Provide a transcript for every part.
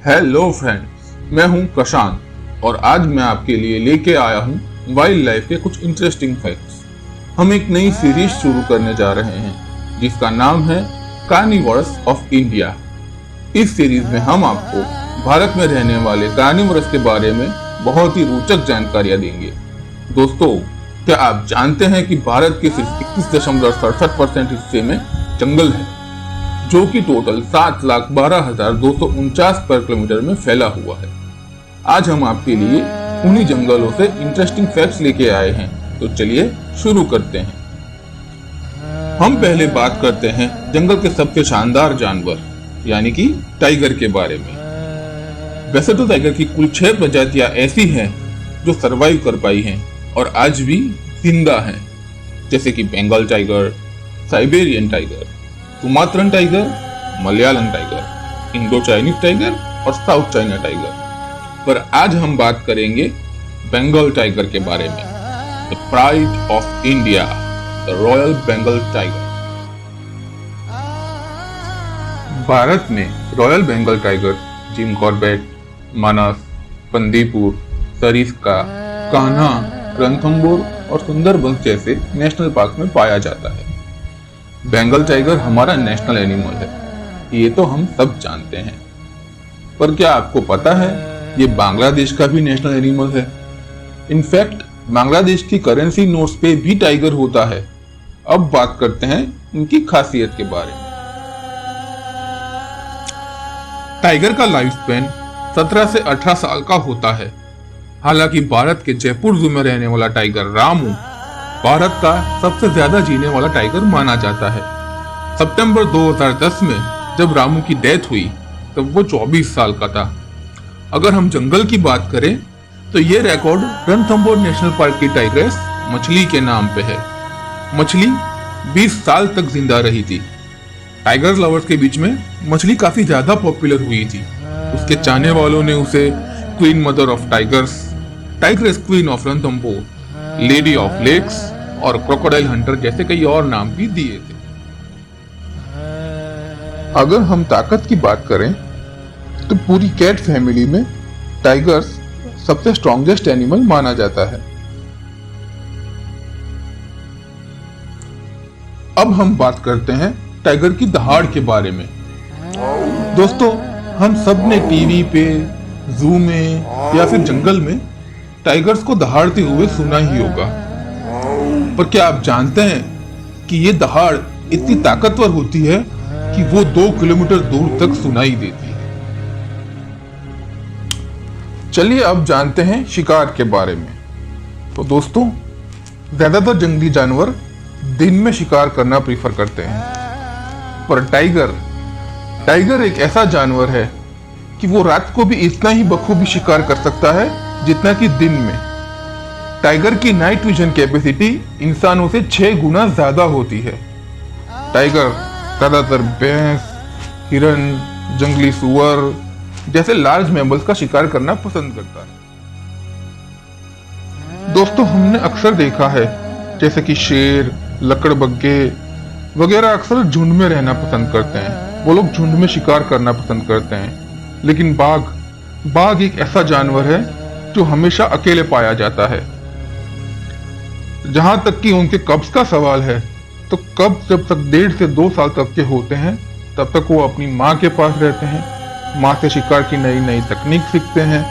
Hello friends, मैं हूं प्रशांत और आज मैं आपके लिए लेके आया हूं वाइल्ड लाइफ के कुछ इंटरेस्टिंग फैक्ट्स। हम एक नई सीरीज शुरू करने जा रहे हैं जिसका नाम है कार्निवोरस ऑफ इंडिया। इस सीरीज में हम आपको भारत में रहने वाले कार्निवोरस के बारे में बहुत ही रोचक जानकारियां देंगे। दोस्तों, क्या आप जानते हैं कि भारत के सिर्फ 21.67% हिस्से में जंगल है, जो कि टोटल 7,12,249 पर किलोमीटर में फैला हुआ है। आज हम आपके लिए उन्हीं जंगलों से इंटरेस्टिंग फैक्ट्स लेके आए हैं, तो चलिए शुरू करते हैं। हम पहले बात करते हैं जंगल के सबसे शानदार जानवर यानी कि टाइगर के बारे में। वैसे तो टाइगर की कुल 6 प्रजातियां ऐसी हैं जो सरवाइव कर पाई हैं और आज भी जिंदा हैं, जैसे कि Bengal tiger, Siberian tiger, Sumatran tiger, Malayalam tiger, Indo Chinese tiger और साउथ चाइना टाइगर। पर आज हम बात करेंगे बंगाल टाइगर के बारे में, the pride of India, the royal Bengal tiger. Bharat में royal Bengal tiger Jim Corbett, Manas, Bandipur, Sariska, Kanha, Ranthambore और सुंदरबंस जैसे नेशनल पार्क में पाया जाता है। बंगाल टाइगर हमारा नेशनल एनिमल है, ये तो हम सब जानते हैं। पर क्या आपको पता है ये बांग्लादेश का भी नेशनल एनिमल है? इनफैक्ट बांग्लादेश की करेंसी नोट्स पे भी टाइगर होता है। अब बात करते हैं इनकी खासियत के बारे में। टाइगर का लाइफ स्पैन 17 से 18 साल का होता है। हालांकि भारत के जयपुर जू में रहने वाला टाइगर रामू भारत का सबसे ज्यादा जीने वाला टाइगर माना जाता है। सितंबर 2010 में जब रामू की डेथ हुई तब वो 24 साल का था। अगर हम जंगल की बात करें तो ये रिकॉर्ड रणथंभौर नेशनल पार्क की टाइग्रेस मछली के नाम पे है। मछली 20 साल तक जिंदा रही थी। टाइगर लवर्स के बीच में मछली काफी ज्यादा पॉपुलर हुई थी। उसके चाहने वालों ने उसे queen mother of tigers, tigress queen of Ranthambore, lady of lakes और क्रोकोडाइल हंटर जैसे कई और नाम भी दिए थे। अगर हम ताकत की बात करें तो पूरी कैट फैमिली में टाइगर्स सबसे स्ट्रॉन्गेस्ट एनिमल माना जाता है। अब हम बात करते हैं टाइगर की दहाड़ के बारे में। दोस्तों, हम सब ने टीवी पे, जू में या फिर जंगल में टाइगर्स को दहाड़ते हुए सुना ही होगा। पर क्या आप जानते हैं कि ये दहाड़ इतनी ताकतवर होती है कि वो 2 किलोमीटर दूर तक सुनाई देती है। चलिए अब जानते हैं शिकार के बारे में। तो दोस्तों, ज्यादातर जंगली जानवर दिन में शिकार करना प्रीफर करते हैं, पर टाइगर एक ऐसा जानवर है कि वो रात को भी इतना ही बखूबी शिकार कर सकता है जितना कि दिन में। टाइगर की नाइट विजन कैपेसिटी इंसानों से 6 गुना ज्यादा होती है। टाइगर ज्यादातर भैंस, हिरन, जंगली सुअर जैसे लार्ज मैमल्स का शिकार करना पसंद करता है। दोस्तों, हमने अक्सर देखा है जैसे कि शेर, लकड़बग्गे वगैरह अक्सर झुंड में रहना पसंद करते हैं। वो लोग झुंड में शिकार करना पसंद करते हैं। लेकिन बाघ एक ऐसा जानवर है जो हमेशा अकेले पाया जाता है। जहां तक कि उनके कब्ज का सवाल है, तो कब्ज जब तक 1.5 से 2 साल तक के होते हैं तब तक वो अपनी माँ के पास रहते हैं। माँ से शिकार की नई नई तकनीक सीखते हैं,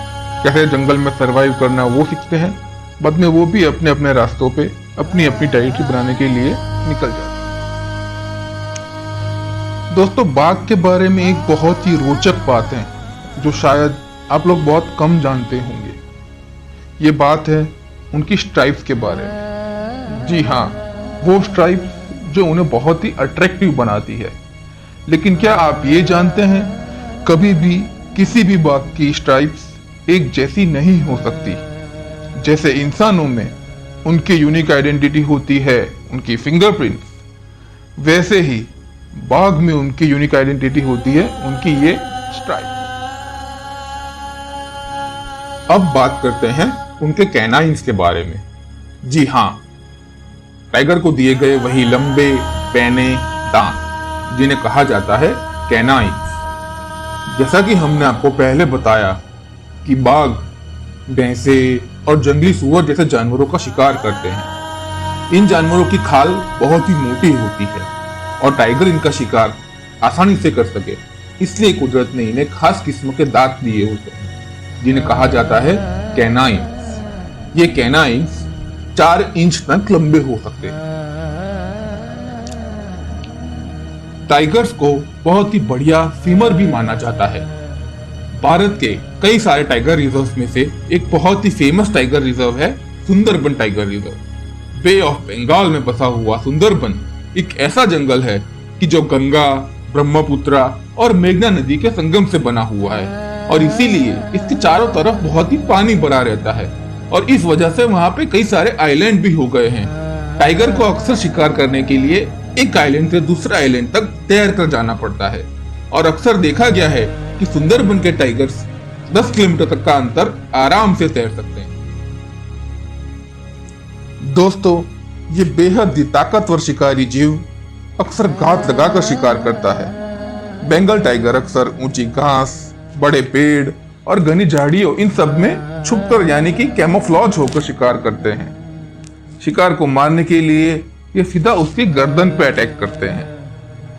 कैसे जंगल में सरवाइव करना वो सीखते हैं। बाद में वो भी अपने अपने रास्तों पे अपनी अपनी टेरिटरी बनाने के लिए निकल जाते हैं। दोस्तों, बाघ के बारे में एक बहुत ही रोचक बात है जो शायद आप लोग बहुत कम जानते होंगे। ये बात है उनकी स्ट्राइप्स के बारे में। जी हाँ, वो स्ट्राइप्स जो उन्हें बहुत ही अट्रैक्टिव बनाती है। लेकिन क्या आप ये जानते हैं, कभी भी किसी भी बाघ की स्ट्राइप्स एक जैसी नहीं हो सकती। जैसे इंसानों में उनकी यूनिक आइडेंटिटी होती है उनकी फिंगरप्रिंट्स, वैसे ही बाघ में उनकी यूनिक आइडेंटिटी होती है उनकी ये स्ट्राइप। अब बात करते हैं उनके कैनाइन्स के बारे में। जी हाँ, टाइगर को दिए गए वही लंबे पैने दांत जिन्हें कहा जाता है कैनाइन्स। जैसा कि हमने आपको पहले बताया कि बाघ, भैंसे और जंगली सुअर जैसे जानवरों का शिकार करते हैं। इन जानवरों की खाल बहुत ही मोटी होती है और टाइगर इनका शिकार आसानी से कर सके, इसलिए कुदरत ने इन्हें खास किस्म के दांत दिए होते हैं जिन्हें कहा जाता है कैनाइन्स। ये कैनाइन्स 4 इंच तक लंबे हो सकते हैं। टाइगर्स को बहुत ही बढ़िया स्विमर भी माना जाता है। भारत के कई सारे टाइगर रिजर्व में से एक बहुत ही फेमस टाइगर रिजर्व है Sundarban tiger reserve. Bay of Bengal में बसा हुआ सुंदरबन एक ऐसा जंगल है कि जो गंगा, ब्रह्मपुत्रा और मेघना नदी के संगम से बना हुआ है और इसीलिए इसके चारों तरफ बहुत ही पानी भरा रहता है और इस वजह से वहाँ पे कई सारे आइलैंड भी हो गए हैं। टाइगर को अक्सर शिकार करने के लिए एक आइलैंड से दूसरे आइलैंड तक तैर कर जाना पड़ता है और अक्सर देखा गया है कि सुंदरबन के टाइगर्स 10 किलोमीटर तक का अंतर आराम से तैर सकते हैं। दोस्तों, ये बेहद ही ताकतवर शिकारी जीव अक्सर घात लगाकर शिकार करता है। बंगाल टाइगर अक्सर ऊंची घास, बड़े पेड़ और घनी झाड़ियों इन सब में छुपकर यानी कि कैमोफ्लॉज होकर शिकार करते हैं। शिकार को मारने के लिए ये सीधा उसकी गर्दन पे अटैक करते हैं।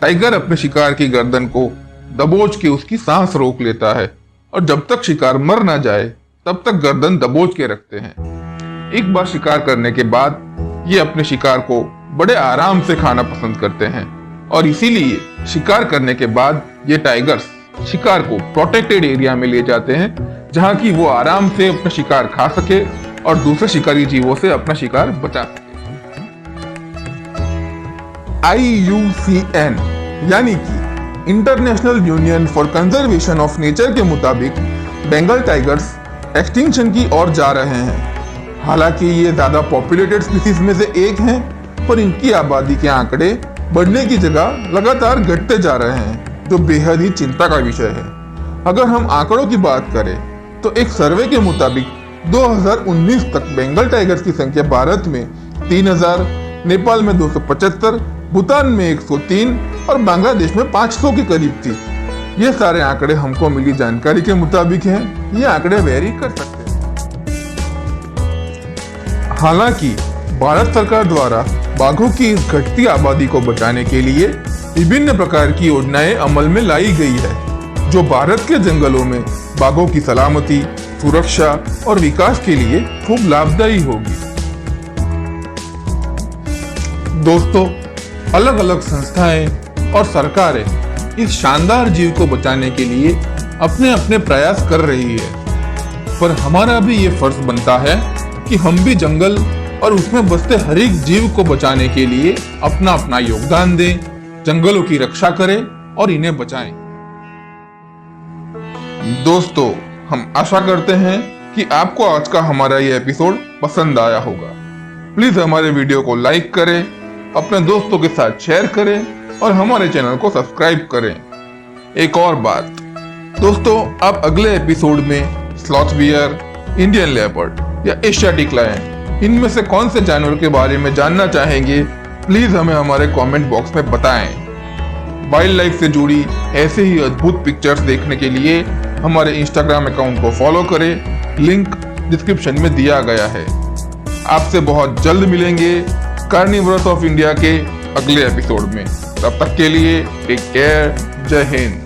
टाइगर अपने शिकार की गर्दन को दबोच के उसकी सांस रोक लेता है और जब तक शिकार मर ना जाए तब तक गर्दन दबोच के रखते हैं। एक बार शिकार करने के बाद ये अपने शिकार को बड़े आराम से खाना पसंद करते हैं और इसीलिए शिकार करने के बाद ये टाइगर्स शिकार को प्रोटेक्टेड एरिया में ले जाते हैं जहां की वो आराम से अपना शिकार खा सके और दूसरे शिकारी जीवों से अपना शिकार बचा सके। IUCN यानी कि international union for conservation of nature के मुताबिक बंगाल टाइगर्स एक्सटिंक्शन की ओर जा रहे हैं। हालांकि ये ज्यादा पॉपुलेटेड स्पीसीज में से एक हैं, पर इनकी आबादी के आंकड़े बढ़ने की जगह लगातार घटते जा रहे हैं, जो बेहद ही चिंता का विषय है। अगर हम आंकड़ों की बात करें तो एक सर्वे के मुताबिक 2019 तक बंगाल टाइगर्स की संख्या भारत में 3000, नेपाल में 275, भूटान में 103 और बांग्लादेश में 500 के करीब थी। ये सारे आंकड़े हमको मिली जानकारी के मुताबिक हैं। ये आंकड़े वेरी कर सकते हैं। हालांकि भारत सरकार द्वारा बाघों की इस घटती आबादी को बचाने के लिए विभिन्न प्रकार की योजनाएं अमल में लाई गई है, जो भारत के जंगलों में बाघों की सलामती, सुरक्षा और विकास के लिए खूब लाभदायी होगी। दोस्तों, अलग अलग संस्थाएं और सरकारें इस शानदार जीव को बचाने के लिए अपने अपने प्रयास कर रही है, पर हमारा भी ये फर्ज बनता है कि हम भी जंगल और उसमें बसते हर एक जीव को बचाने के लिए अपना अपना योगदान दें, जंगलों की रक्षा करें और इन्हें बचाएं। दोस्तों, हम आशा करते हैं कि आपको आज का हमारा ये एपिसोड पसंद आया होगा। प्लीज हमारे वीडियो को लाइक करें, अपने दोस्तों के साथ शेयर करें और हमारे चैनल को सब्सक्राइब करें। एक और बात दोस्तों, आप अगले एपिसोड में स्लॉथ बियर, इंडियन लेपर्ड या एशियाटिक लायन इनमें से कौन से जानवर के बारे में जानना चाहेंगे, प्लीज हमें हमारे कमेंट बॉक्स में बताएं। वाइल्ड लाइफ से जुड़ी ऐसे ही अद्भुत पिक्चर्स देखने के लिए हमारे इंस्टाग्राम अकाउंट को फॉलो करें, लिंक डिस्क्रिप्शन में दिया गया है। आपसे बहुत जल्द मिलेंगे कार्निवोरस ऑफ इंडिया के अगले एपिसोड में। तब तक के लिए टेक केयर। जय हिंद।